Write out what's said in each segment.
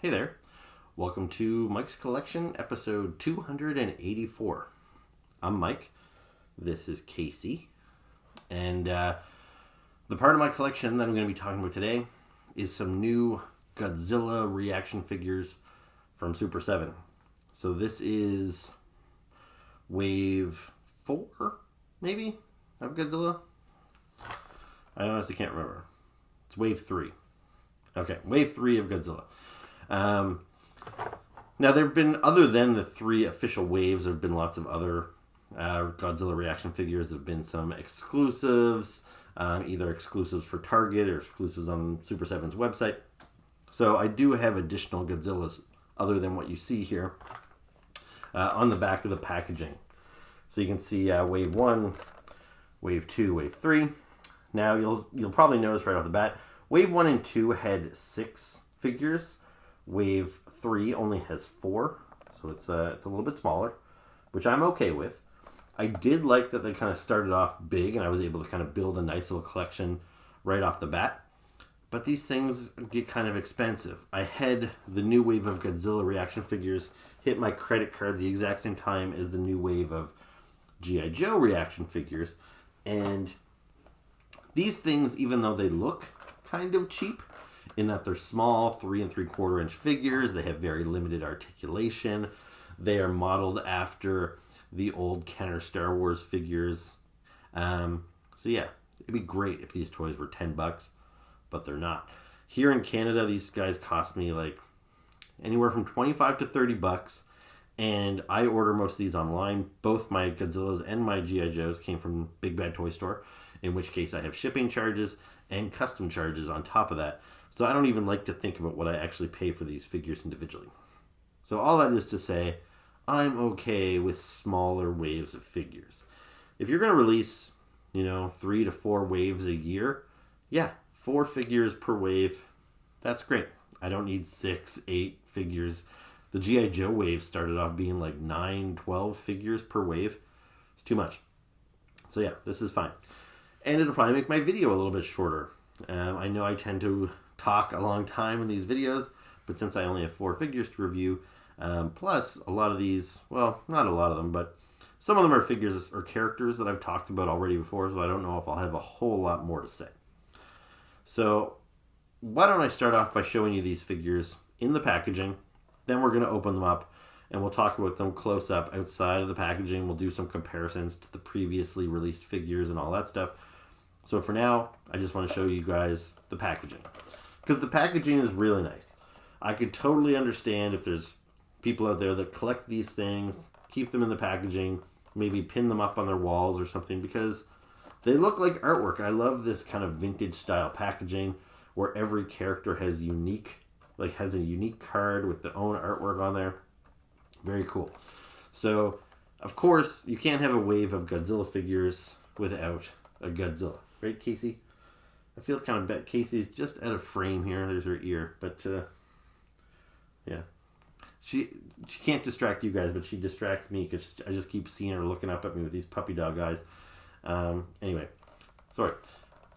Hey there. Welcome to Mike's Collection, episode 284. I'm Mike. This is Casey. And the part of my collection that I'm going to be talking about today is some new Godzilla ReAction figures from Super 7. So this is wave 4, maybe, of Godzilla? I honestly can't remember. It's wave 3. Okay, wave 3 of Godzilla. Now, there have been, other than the 3 official waves, there have been lots of other Godzilla ReAction figures. There have been some exclusives, either exclusives for Target or exclusives on Super 7's website. So I do have additional Godzillas other than what you see here on the back of the packaging. So you can see wave 1, wave 2, wave 3. Now, you'll probably notice right off the bat, wave 1 and 2 had 6 figures. Wave 3 only has 4, so it's a little bit smaller, which I'm okay with. I did like that they kind of started off big, and I was able to kind of build a nice little collection right off the bat. But these things get kind of expensive. I had the new wave of Godzilla ReAction figures hit my credit card the exact same time as the new wave of G.I. Joe ReAction figures, and these things, even though they look kind of cheap, in that they're small, 3 3/4 inch figures. They have very limited articulation. They are modeled after the old Kenner Star Wars figures. So yeah, it'd be great if these toys were $10, but they're not. Here in Canada, these guys cost me like anywhere from $25 to $30, and I order most of these online. Both my Godzillas and my G.I. Joes came from Big Bad Toy Store, in which case I have shipping charges and custom charges on top of that. So I don't even like to think about what I actually pay for these figures individually. So all that is to say, I'm okay with smaller waves of figures. If you're going to release, 3 to 4 waves a year, yeah, 4 figures per wave, that's great. I don't need 6, 8 figures. The G.I. Joe wave started off being like 9, 12 figures per wave. It's too much. So yeah, this is fine. And it'll probably make my video a little bit shorter. I know I tend to talk a long time in these videos, but since I only have 4 figures to review, plus a lot of these, well, not a lot of them, but some of them are figures or characters that I've talked about already before, so I don't know if I'll have a whole lot more to say. So why don't I start off by showing you these figures in the packaging, then we're going to open them up, and we'll talk about them close up outside of the packaging. We'll do some comparisons to the previously released figures and all that stuff. So for now, I just want to show you guys the packaging, because the packaging is really nice. I could totally understand if there's people out there that collect these things, keep them in the packaging, maybe pin them up on their walls or something, because they look like artwork. I love this kind of vintage style packaging where every character has a unique card with their own artwork on there. Very cool. So, of course, you can't have a wave of Godzilla figures without a Godzilla. Right, Casey? I feel kind of bad. Casey's just out of frame here. There's her ear. But, yeah. She can't distract you guys, but she distracts me because I just keep seeing her looking up at me with these puppy dog eyes. Anyway. Sorry.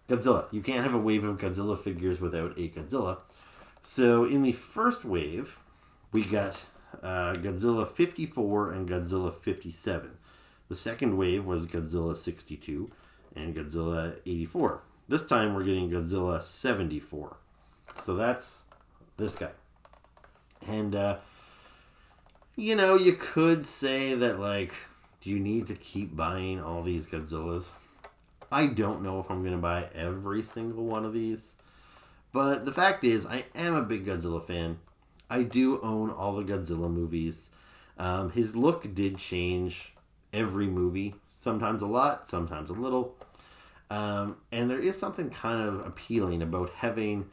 Godzilla. You can't have a wave of Godzilla figures without a Godzilla. So, in the first wave, we got Godzilla 54 and Godzilla 57. The second wave was Godzilla 62 and Godzilla 84. This time we're getting Godzilla 74. So that's this guy. And, you could say that, do you need to keep buying all these Godzillas? I don't know if I'm going to buy every single one of these. But the fact is, I am a big Godzilla fan. I do own all the Godzilla movies. His look did change every movie. Sometimes a lot, sometimes a little. And there is something kind of appealing about having,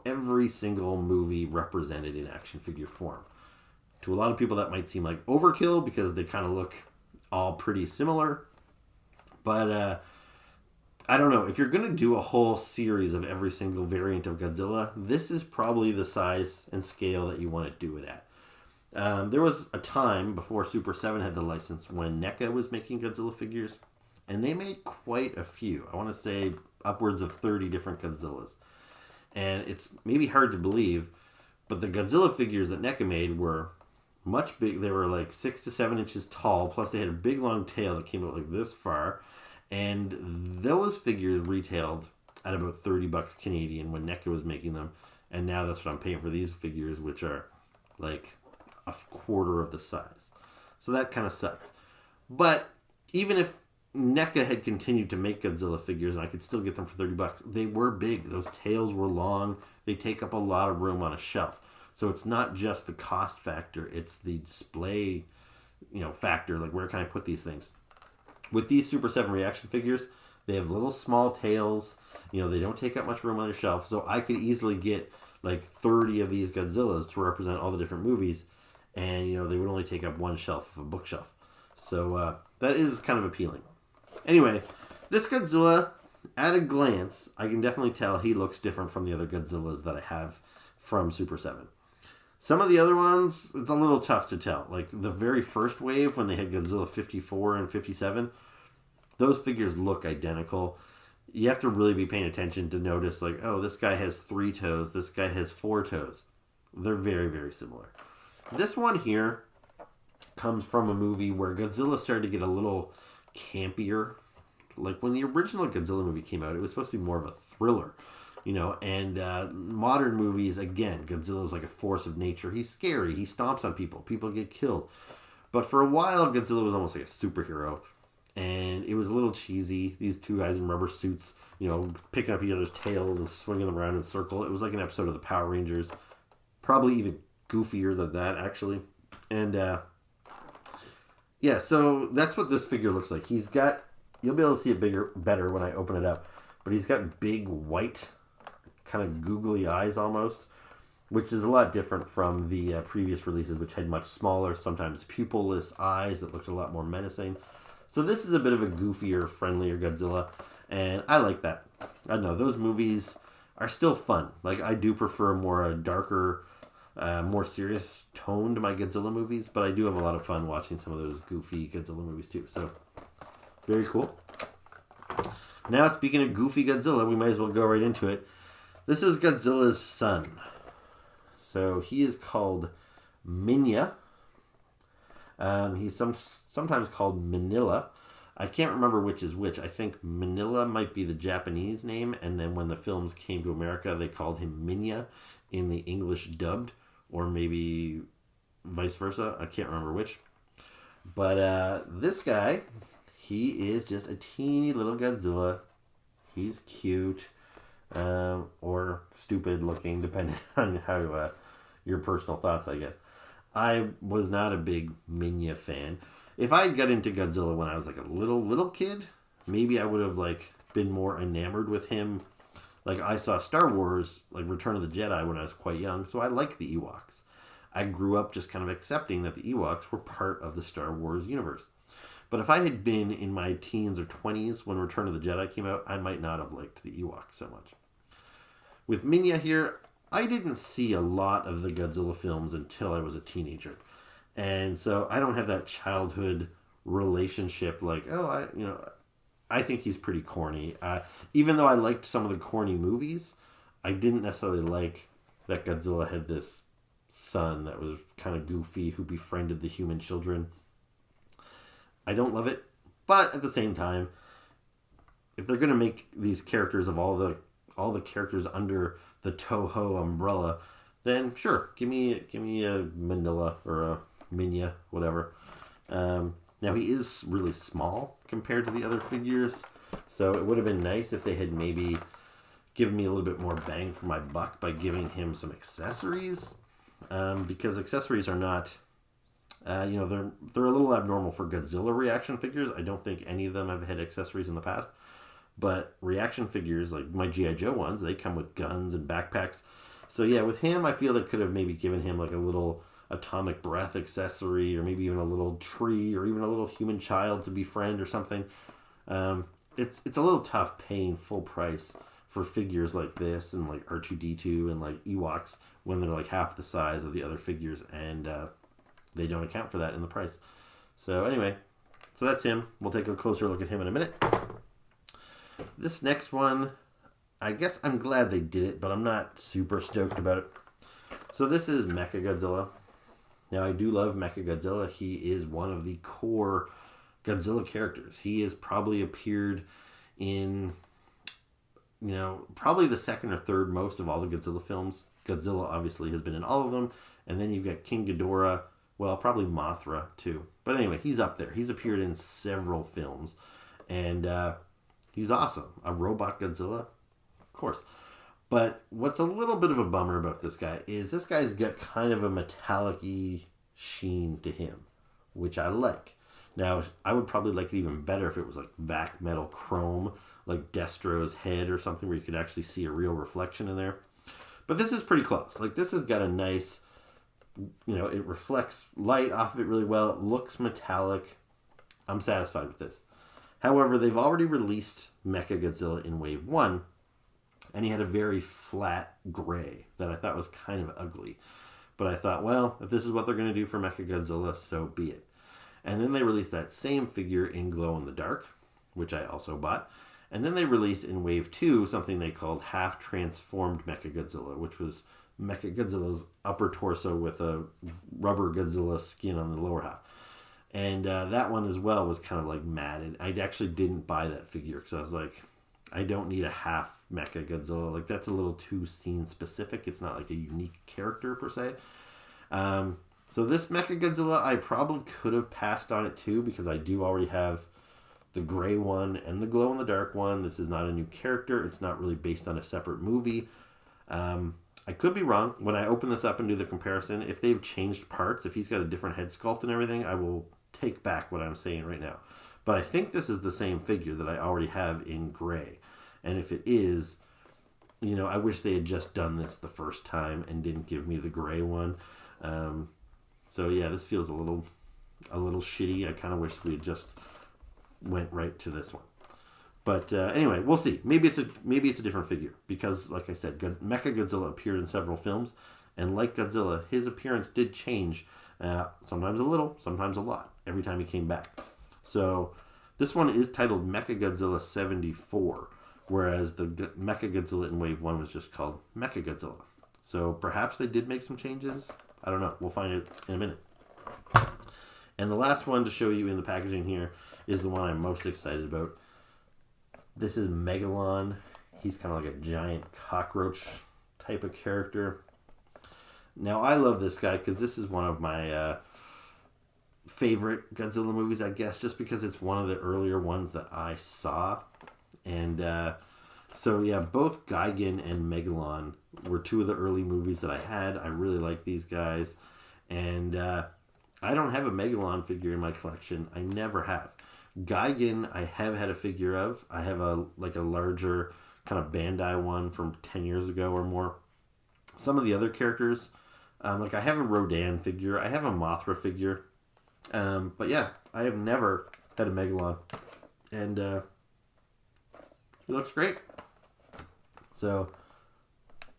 every single movie represented in action figure form. To a lot of people that might seem like overkill because they kind of look all pretty similar. But I don't know. If you're going to do a whole series of every single variant of Godzilla, this is probably the size and scale that you want to do it at. There was a time before Super 7 had the license when NECA was making Godzilla figures. And they made quite a few. I want to say upwards of 30 different Godzillas. And it's maybe hard to believe, But the Godzilla figures that NECA made were much big. They were like 6 to 7 inches tall. Plus, they had a big long tail that came out like this far. And those figures retailed at about $30 Canadian when NECA was making them. And now that's what I'm paying for these figures, which are like a quarter of the size. So that kind of sucks. But even if NECA had continued to make Godzilla figures and I could still get them for $30, they were big. Those tails were long. They take up a lot of room on a shelf. So it's not just the cost factor, it's the display, factor. Like, where can I put these things? With these Super 7 reaction figures, they have little small tails. They don't take up much room on your shelf. So I could easily get like 30 of these Godzillas to represent all the different movies. And, they would only take up one shelf of a bookshelf. So that is kind of appealing. Anyway, this Godzilla, at a glance, I can definitely tell he looks different from the other Godzillas that I have from Super 7. Some of the other ones, it's a little tough to tell. Like the very first wave, when they had Godzilla 54 and 57, those figures look identical. You have to really be paying attention to notice, like, oh, this guy has 3 toes, this guy has 4 toes. They're very, very similar. This one here comes from a movie where Godzilla started to get a little campier. Like when the original Godzilla movie came out, it was supposed to be more of a thriller. And modern movies, again, Godzilla's like a force of nature. He's scary. He stomps on people. People get killed. But for a while, Godzilla was almost like a superhero. And it was a little cheesy. These two guys in rubber suits, picking up each other's tails and swinging them around in a circle. It was like an episode of the Power Rangers. Probably even goofier than that, actually. And, so that's what this figure looks like. He's got, you'll be able to see it better when I open it up. But he's got big white, kind of googly eyes almost, which is a lot different from the previous releases, which had much smaller, sometimes pupilless eyes that looked a lot more menacing. So this is a bit of a goofier, friendlier Godzilla, and I like that. I don't know, those movies are still fun. Like, I do prefer a darker, more serious tone to my Godzilla movies, but I do have a lot of fun watching some of those goofy Godzilla movies too. So, very cool. Now, speaking of goofy Godzilla, we might as well go right into it. This is Godzilla's son. So he is called Minya. He's sometimes called Minilla. I can't remember which is which. I think Minilla might be the Japanese name, and then when the films came to America, they called him Minya in the English dubbed, or maybe vice versa. I can't remember which. But this guy, he is just a teeny little Godzilla. He's cute, or stupid looking, depending on how your personal thoughts, I guess. I was not a big Minya fan. If I got into Godzilla when I was like a little kid, maybe I would have like been more enamored with him. Like, I saw Star Wars, like Return of the Jedi, when I was quite young, so I liked the Ewoks. I grew up just kind of accepting that the Ewoks were part of the Star Wars universe. But if I had been in my teens or 20s when Return of the Jedi came out, I might not have liked the Ewoks so much. With Minya here, I didn't see a lot of the Godzilla films until I was a teenager. And so I don't have that childhood relationship like, I think he's pretty corny. Even though I liked some of the corny movies, I didn't necessarily like that Godzilla had this son that was kind of goofy who befriended the human children. I don't love it, but at the same time, if they're going to make these characters of all the characters under the Toho umbrella, then sure, give me a Minilla or a Minya, whatever. Now, he is really small compared to the other figures, so it would have been nice if they had maybe given me a little bit more bang for my buck by giving him some accessories, because accessories are not, they're a little abnormal for Godzilla reaction figures. I don't think any of them have had accessories in the past, but reaction figures, like my G.I. Joe ones, they come with guns and backpacks. So yeah, with him, I feel they could have maybe given him like a little atomic breath accessory, or maybe even a little tree, or even a little human child to befriend or something. It's a little tough paying full price for figures like this and like R2-D2 and like Ewoks when they're like half the size of the other figures, and they don't account for that in the price. So anyway, so that's him. We'll take a closer look at him in a minute. This next one, I guess I'm glad they did it, but I'm not super stoked about it. So this is MechaGodzilla. Now, I do love MechaGodzilla. He is one of the core Godzilla characters. He has probably appeared in, probably the second or third most of all the Godzilla films. Godzilla obviously has been in all of them. And then you've got King Ghidorah. Well, probably Mothra too. But anyway, he's up there. He's appeared in several films. And he's awesome. A robot Godzilla? Of course. But what's a little bit of a bummer about this guy is this guy's got kind of a metallic-y sheen to him, which I like. Now, I would probably like it even better if it was like vac metal chrome, like Destro's head or something where you could actually see a real reflection in there. But this is pretty close. Like, this has got a nice, it reflects light off of it really well. It looks metallic. I'm satisfied with this. However, they've already released MechaGodzilla in Wave 1, and he had a very flat gray that I thought was kind of ugly. But I thought, well, if this is what they're going to do for MechaGodzilla, so be it. And then they released that same figure in glow in the dark, which I also bought. And then they released in Wave 2 something they called Half Transformed MechaGodzilla, which was MechaGodzilla's upper torso with a rubber Godzilla skin on the lower half. And that one as well was kind of like matted. I actually didn't buy that figure because I was like, I don't need a half MechaGodzilla. Like, that's a little too scene specific. It's not like a unique character per se. So this MechaGodzilla, I probably could have passed on it too because I do already have the gray one and the glow in the dark one. This is not a new character. It's not really based on a separate movie. I could be wrong. When I open this up and do the comparison, if they've changed parts, if he's got a different head sculpt and everything, I will take back what I'm saying right now. But I think this is the same figure that I already have in gray. And if it is, I wish they had just done this the first time and didn't give me the gray one. So yeah, this feels a little shitty. I kind of wish we had just went right to this one. But anyway, we'll see. Maybe it's a different figure because, like I said, MechaGodzilla appeared in several films, and like Godzilla, his appearance did change. Sometimes a little, sometimes a lot. Every time he came back. So this one is titled MechaGodzilla 74, whereas the MechaGodzilla in Wave 1 was just called MechaGodzilla. So perhaps they did make some changes. I don't know. We'll find it in a minute. And the last one to show you in the packaging here is the one I'm most excited about. This is Megalon. He's kind of like a giant cockroach type of character. Now, I love this guy because this is one of my favorite Godzilla movies, I guess, just because it's one of the earlier ones that I saw. And so, yeah, both Gigan and Megalon were two of the early movies that I had. I really like these guys. And I don't have a Megalon figure in my collection. I never have. Gigan, I have had a figure of. I have a larger kind of Bandai one from 10 years ago or more. Some of the other characters, I have a Rodan figure. I have a Mothra figure. But yeah, I have never had a Megalon. And he looks great. So,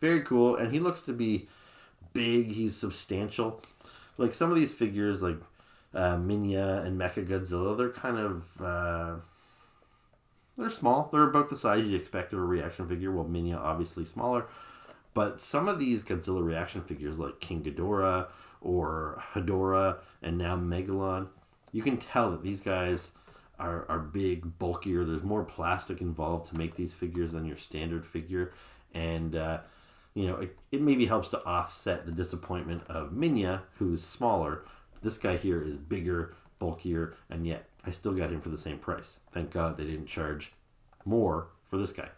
very cool. And he looks to be big. He's substantial. Like some of these figures, like Minya and MechaGodzilla, they're kind of... they're small. They're about the size you'd expect of a reaction figure. Well, Minya obviously smaller. But some of these Godzilla reaction figures like King Ghidorah or Hedorah and now Megalon, you can tell that these guys are big, bulkier. There's more plastic involved to make these figures than your standard figure. And, it maybe helps to offset the disappointment of Minya, who's smaller. This guy here is bigger, bulkier, and yet I still got him for the same price. Thank God they didn't charge more for this guy.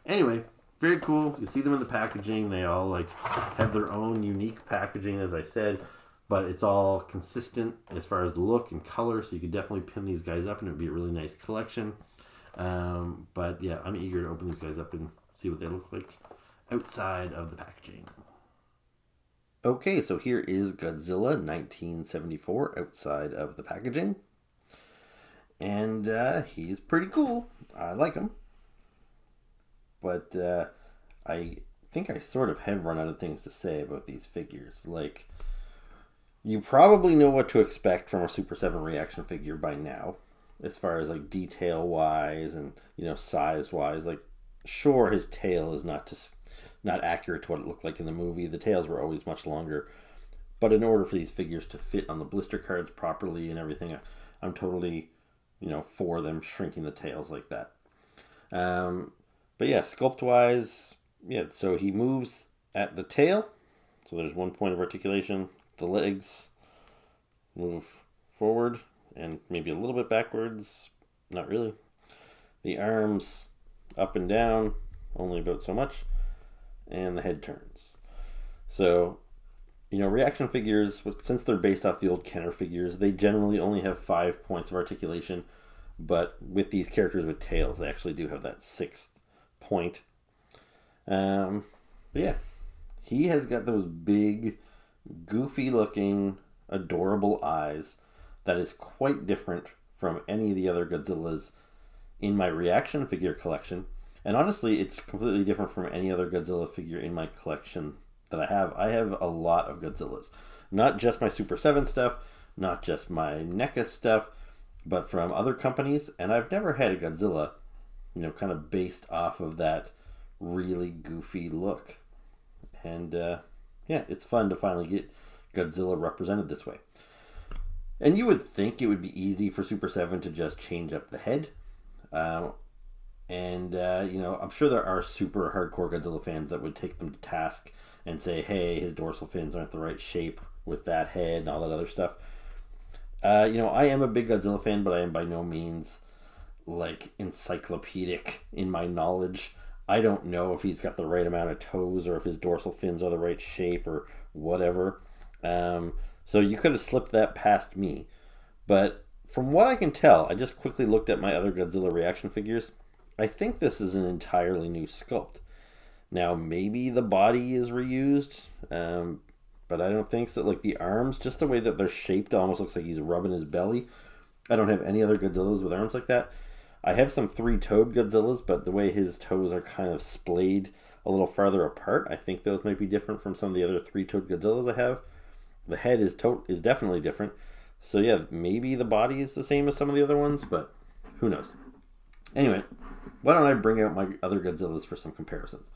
Anyway, very cool. You see them in the packaging. They all have their own unique packaging, as I said, but it's all consistent as far as the look and color, so you could definitely pin these guys up and it would be a really nice collection. But yeah, I'm eager to open these guys up and see what they look like outside of the packaging. Okay, so here is Godzilla 1974 outside of the packaging. And he's pretty cool. I like him. But I think I sort of have run out of things to say about these figures. You probably know what to expect from a Super 7 reaction figure by now. As far as detail-wise and, size-wise. sure, his tail is not accurate to what it looked like in the movie. The tails were always much longer. But in order for these figures to fit on the blister cards properly and everything, I'm totally, for them shrinking the tails like that. But yeah, sculpt-wise, yeah, so he moves at the tail. So there's 1 point of articulation. The legs move forward and maybe a little bit backwards. Not really. The arms up and down, only about so much. And the head turns. So, reaction figures, since they're based off the old Kenner figures, they generally only have 5 points of articulation. But with these characters with tails, they actually do have that 6th point. But yeah, he has got those big, goofy-looking, adorable eyes that is quite different from any of the other Godzillas in my reaction figure collection. And honestly, it's completely different from any other Godzilla figure in my collection that I have. I have a lot of Godzillas. Not just my Super 7 stuff, not just my NECA stuff, but from other companies. And I've never had a Godzilla, kind of based off of that really goofy look. And yeah, it's fun to finally get Godzilla represented this way. And you would think it would be easy for Super 7 to just change up the head. I'm sure there are super hardcore Godzilla fans that would take them to task and say, hey, his dorsal fins aren't the right shape with that head and all that other stuff. I am a big Godzilla fan, but I am by no means encyclopedic in my knowledge. I don't know if he's got the right amount of toes or if his dorsal fins are the right shape or whatever. So you could have slipped that past me. But from what I can tell, I just quickly looked at my other Godzilla reaction figures. I think this is an entirely new sculpt. Now, maybe the body is reused, but I don't think so. The arms, just the way that they're shaped, almost looks like he's rubbing his belly. I don't have any other Godzillas with arms like that. I have some 3-toed Godzillas, but the way his toes are kind of splayed a little farther apart, I think those might be different from some of the other 3-toed Godzillas I have. The head is definitely different. So yeah, maybe the body is the same as some of the other ones, but who knows. Anyway, why don't I bring out my other Godzillas for some comparisons.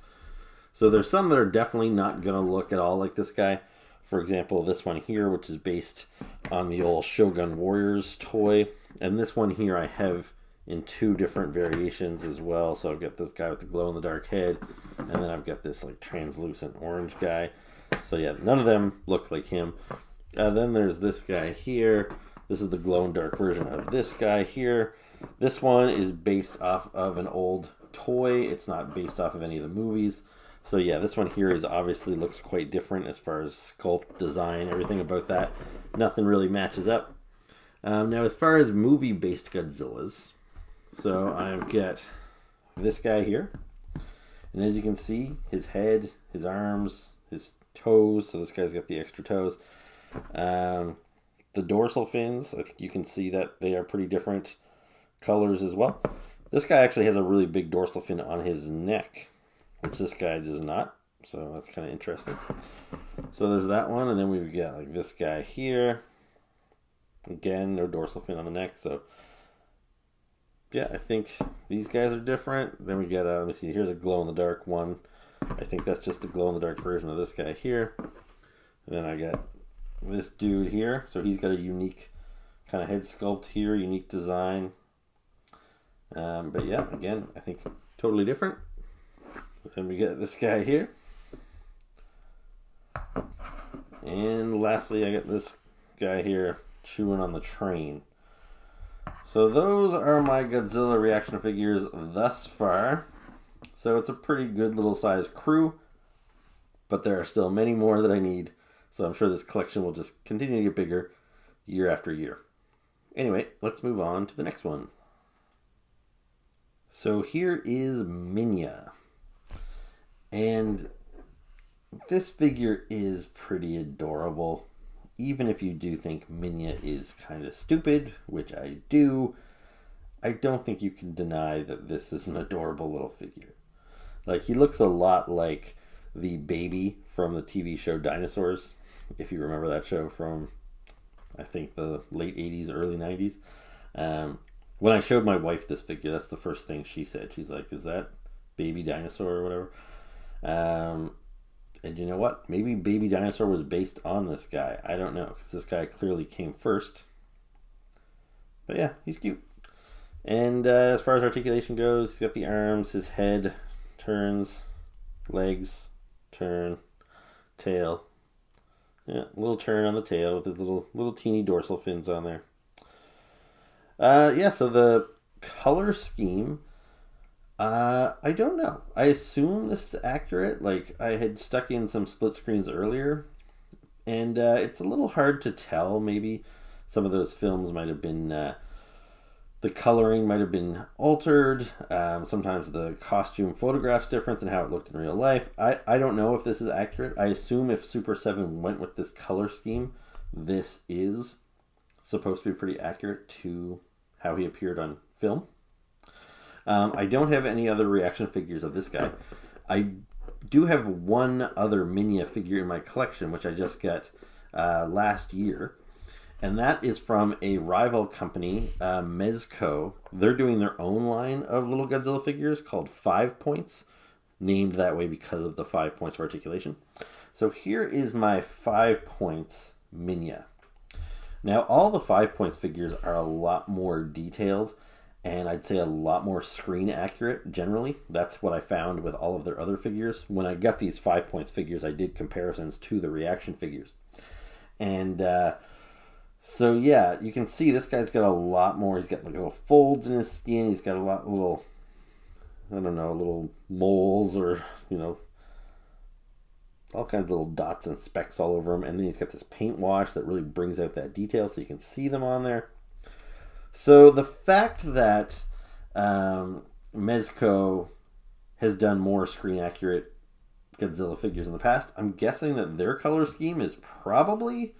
So there's some that are definitely not going to look at all like this guy. For example, this one here, which is based on the old Shogun Warriors toy. And this one here I have in 2 different variations as well. So I've got this guy with the glow-in-the-dark head, and then I've got this translucent orange guy. So yeah, none of them look like him. Then there's this guy here. This is the glow-in-dark version of this guy here. This one is based off of an old toy. It's not based off of any of the movies. So yeah, this one here obviously looks quite different as far as sculpt, design, everything about that. Nothing really matches up. Now as far as movie-based Godzillas, so I've got this guy here. And as you can see, his head, his arms, his toes, so this guy's got the extra toes. The dorsal fins, I think you can see that they are pretty different colors as well. This guy actually has a really big dorsal fin on his neck, which this guy does not. So that's kind of interesting. So there's that one, and then we've got this guy here. Again, no dorsal fin on the neck. So yeah, I think these guys are different. Then we get, let me see, here's a glow-in-the-dark one. I think that's just a glow-in-the-dark version of this guy here. And then I got this dude here. So he's got a unique kind of head sculpt here, unique design. But yeah, again, I think totally different. Then we get this guy here. And lastly, I got this guy here chewing on the train. So those are my Godzilla reaction figures thus far. So it's a pretty good little size crew, but there are still many more that I need. So I'm sure this collection will just continue to get bigger year after year. Anyway, let's move on to the next one. So here is Minya. And this figure is pretty adorable. Even if you do think Minya is kind of stupid, which I do, I don't think you can deny that this is an adorable little figure. He looks a lot like the baby from the TV show Dinosaurs, if you remember that show from, I think, the late 80s, early 90s. When I showed my wife this figure, that's the first thing she said. She's like, is that baby dinosaur or whatever. And you know what? Maybe Baby Dinosaur was based on this guy. I don't know, because this guy clearly came first. But yeah, he's cute. And as far as articulation goes, he's got the arms, his head turns, legs turn, tail. Yeah, a little turn on the tail with his little teeny dorsal fins on there. Yeah, so the color scheme, I don't know. I assume this is accurate. Like, I had stuck in some split screens earlier, and it's a little hard to tell. Maybe some of those films might have been, the coloring might have been altered. Sometimes the costume photographs different than how it looked in real life. I don't know if this is accurate. I assume if Super 7 went with this color scheme, this is supposed to be pretty accurate to how he appeared on film. I don't have any other reaction figures of this guy. I do have one other Minya figure in my collection, which I just got last year. And that is from a rival company, Mezco. They're doing their own line of little Godzilla figures called 5 Points, named that way because of the 5 points of articulation. So here is my 5 Points Minya. Now, all the 5 Points figures are a lot more detailed, and I'd say a lot more screen accurate generally. That's what I found with all of their other figures. When I got these 5 Points figures, I did comparisons to the reaction figures. And so yeah, you can see this guy's got a lot more. He's got like little folds in his skin. He's got a lot of little, I don't know, little moles or, you know, all kinds of little dots and specks all over him. And then he's got this paint wash that really brings out that detail so you can see them on there. So the fact that Mezco has done more screen accurate Godzilla figures in the past, I'm guessing that their color scheme is probably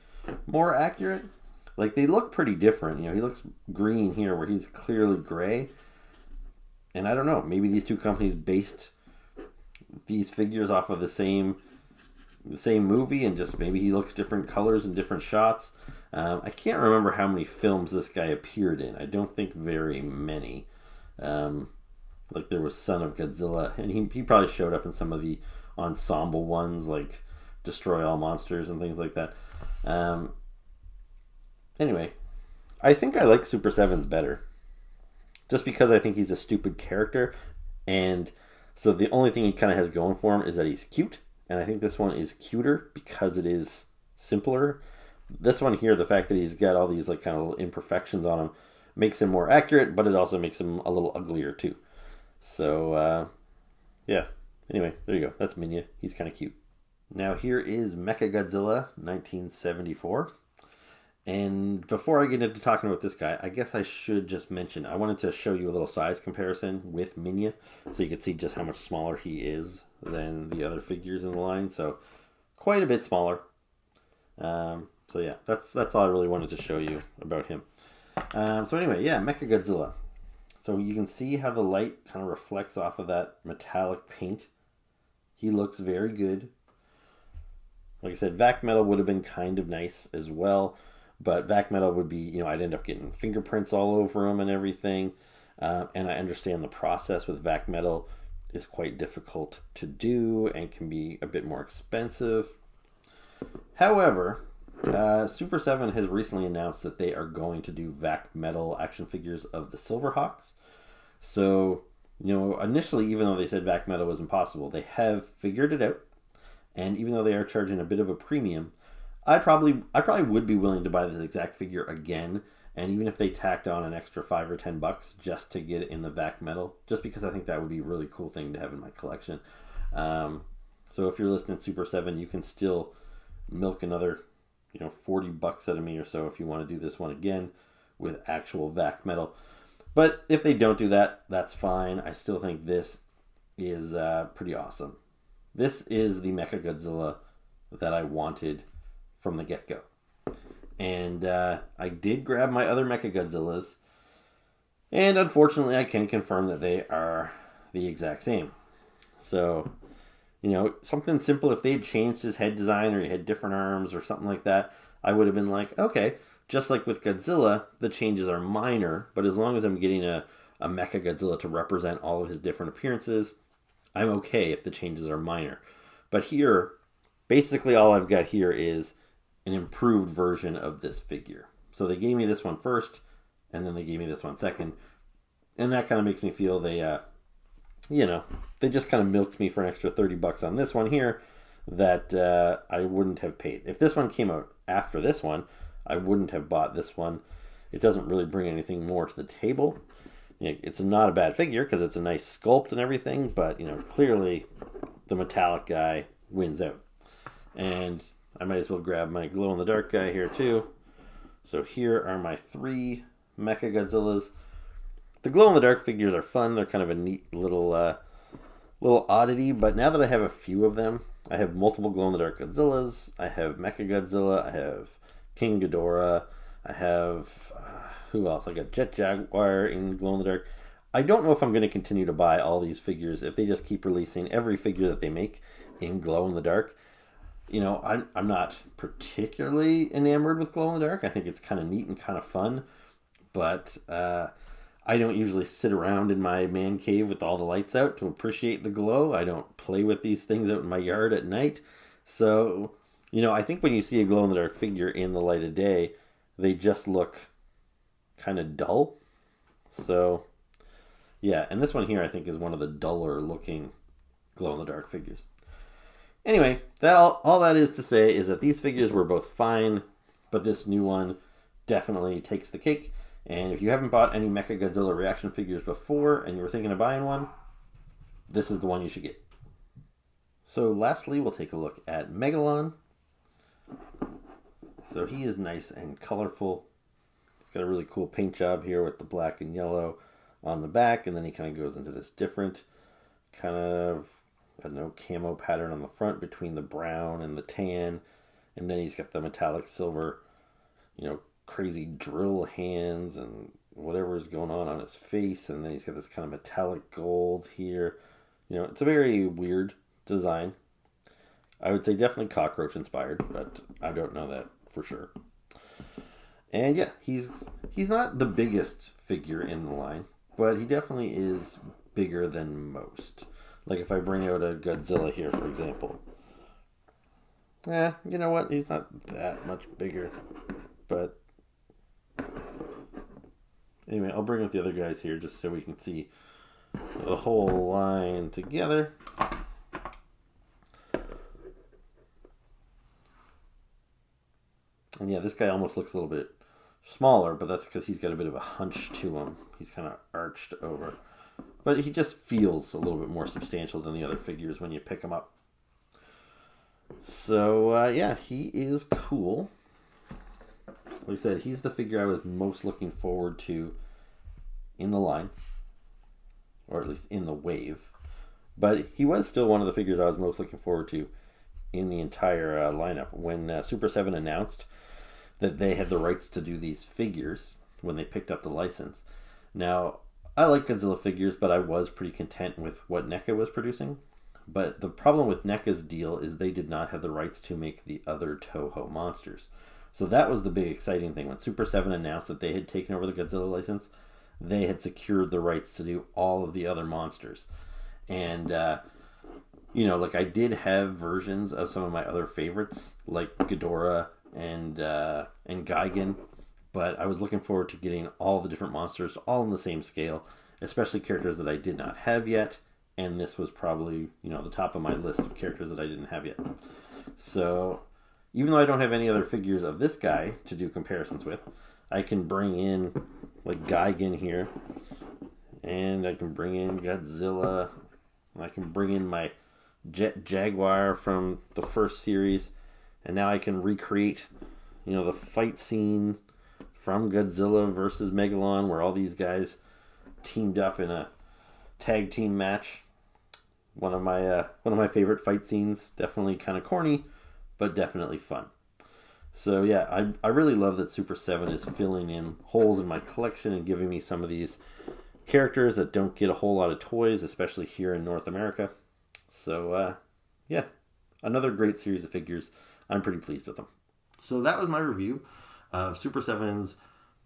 more accurate. Like, they look pretty different. You know, he looks green here where he's clearly gray. And I don't know, maybe these two companies based these figures off of the same movie, and just maybe he looks different colors and different shots. I can't remember how many films this guy appeared in. I don't think very many. Like, there was Son of Godzilla, and he probably showed up in some of the ensemble ones, like Destroy All Monsters and things like that. Anyway, I think I like Super 7's better. Just because I think he's a stupid character, and so the only thing he kind of has going for him is that he's cute, and I think this one is cuter because it is simpler. This one here, the fact that he's got all these like kind of little imperfections on him makes him more accurate, but it also makes him a little uglier too. So, yeah. Anyway, there you go. That's Minya. He's kind of cute. Now here is MechaGodzilla 1974. And before I get into talking about this guy, I guess I should just mention, I wanted to show you a little size comparison with Minya, so you could see just how much smaller he is than the other figures in the line. So quite a bit smaller. So yeah, that's all I really wanted to show you about him. So anyway, yeah, MechaGodzilla. So you can see how the light kind of reflects off of that metallic paint. He looks very good. Like I said, vac metal would have been kind of nice as well. But vac metal would be, you know, I'd end up getting fingerprints all over them and everything. And I understand the process with vac metal is quite difficult to do and can be a bit more expensive. However, Super 7 has recently announced that they are going to do vac metal action figures of the Silverhawks. So, you know, initially, even though they said vac metal was impossible, they have figured it out. And even though they are charging a bit of a premium, I probably would be willing to buy this exact figure again, and even if they tacked on an extra $5 or $10 just to get it in the vac metal, just because I think that would be a really cool thing to have in my collection. So if you're listening to Super 7, you can still milk another, you know, $40 out of me or so if you want to do this one again with actual vac metal. But if they don't do that, that's fine. I still think this is pretty awesome. This is the MechaGodzilla that I wanted from the get-go. And I did grab my other MechaGodzillas, and unfortunately I can confirm that they are the exact same. So, you know, something simple, if they'd changed his head design or he had different arms or something like that, I would have been like, okay, just like with Godzilla, the changes are minor, but as long as I'm getting a MechaGodzilla to represent all of his different appearances, I'm okay if the changes are minor. But here, basically all I've got here is an improved version of this figure. So they gave me this one first, and then they gave me this one second. And that kind of makes me feel they just kind of milked me for an extra $30 on this one here that I wouldn't have paid. If this one came out after this one, I wouldn't have bought this one. It doesn't really bring anything more to the table. It's not a bad figure because it's a nice sculpt and everything, but clearly the metallic guy wins out. And I might as well grab my glow-in-the-dark guy here too. So here are my 3 MechaGodzillas. The glow-in-the-dark figures are fun. They're kind of a neat little oddity, but now that I have a few of them, I have multiple glow-in-the-dark Godzillas, I have MechaGodzilla, I have King Ghidorah, I have, who else? I got Jet Jaguar in glow-in-the-dark. I don't know if I'm going to continue to buy all these figures if they just keep releasing every figure that they make in glow-in-the-dark. I'm not particularly enamored with glow-in-the-dark. I think it's kind of neat and kind of fun, but I don't usually sit around in my man cave with all the lights out to appreciate the glow. I don't play with these things out in my yard at night. So, I think when you see a glow-in-the-dark figure in the light of day, they just look kind of dull. So, yeah, and this one here I think is one of the duller looking glow-in-the-dark figures. Anyway, all that is to say is that these figures were both fine, but this new one definitely takes the cake. And if you haven't bought any MechaGodzilla reaction figures before and you were thinking of buying one, this is the one you should get. So lastly, we'll take a look at Megalon. So he is nice and colorful. He's got a really cool paint job here with the black and yellow on the back, and then he kind of goes into this different kind of, camo pattern on the front between the brown and the tan. And then he's got the metallic silver, crazy drill hands and whatever is going on his face, and then he's got this kind of metallic gold here. It's a very weird design. I would say definitely cockroach inspired, but I don't know that for sure. And yeah, he's not the biggest figure in the line, but he definitely is bigger than most. Like if I bring out a Godzilla here, for example, you know what? He's not that much bigger, but anyway, I'll bring up the other guys here just so we can see the whole line together. And yeah, this guy almost looks a little bit smaller, but that's because he's got a bit of a hunch to him. He's kind of arched over. But he just feels a little bit more substantial than the other figures when you pick him up. So, yeah, he is cool. Like I said, he's the figure I was most looking forward to in the line, or at least in the wave. But he was still one of the figures I was most looking forward to in the entire lineup. When Super 7 announced that they had the rights to do these figures when they picked up the license. Now, I like Godzilla figures, but I was pretty content with what NECA was producing. But the problem with NECA's deal is they did not have the rights to make the other Toho monsters. So that was the big exciting thing. When Super 7 announced that they had taken over the Godzilla license, they had secured the rights to do all of the other monsters. And, I did have versions of some of my other favorites, like Ghidorah and Gigan, but I was looking forward to getting all the different monsters all on the same scale, especially characters that I did not have yet, and this was probably, the top of my list of characters that I didn't have yet. So, even though I don't have any other figures of this guy to do comparisons with, I can bring in, like, Gigan here, and I can bring in Godzilla, and I can bring in my Jet Jaguar from the first series, and now I can recreate, the fight scene from Godzilla versus Megalon, where all these guys teamed up in a tag team match. One of my favorite fight scenes. Definitely kind of corny, but definitely fun. So yeah, I really love that Super 7 is filling in holes in my collection and giving me some of these characters that don't get a whole lot of toys, especially here in North America. So yeah, another great series of figures. I'm pretty pleased with them. So that was my review of Super 7's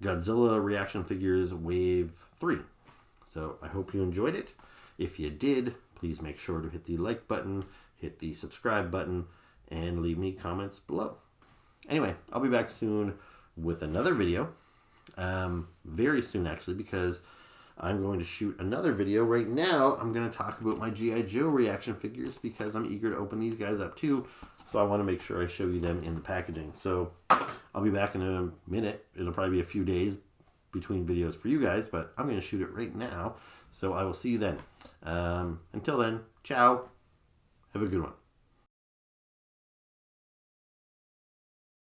Godzilla reaction figures Wave 3. So I hope you enjoyed it. If you did, please make sure to hit the like button, hit the subscribe button, and leave me comments below. Anyway, I'll be back soon with another video. Very soon, actually, because I'm going to shoot another video. Right now, I'm going to talk about my G.I. Joe reaction figures because I'm eager to open these guys up too. So I want to make sure I show you them in the packaging. So I'll be back in a minute. It'll probably be a few days between videos for you guys, but I'm going to shoot it right now. So I will see you then. Until then, ciao. Have a good one.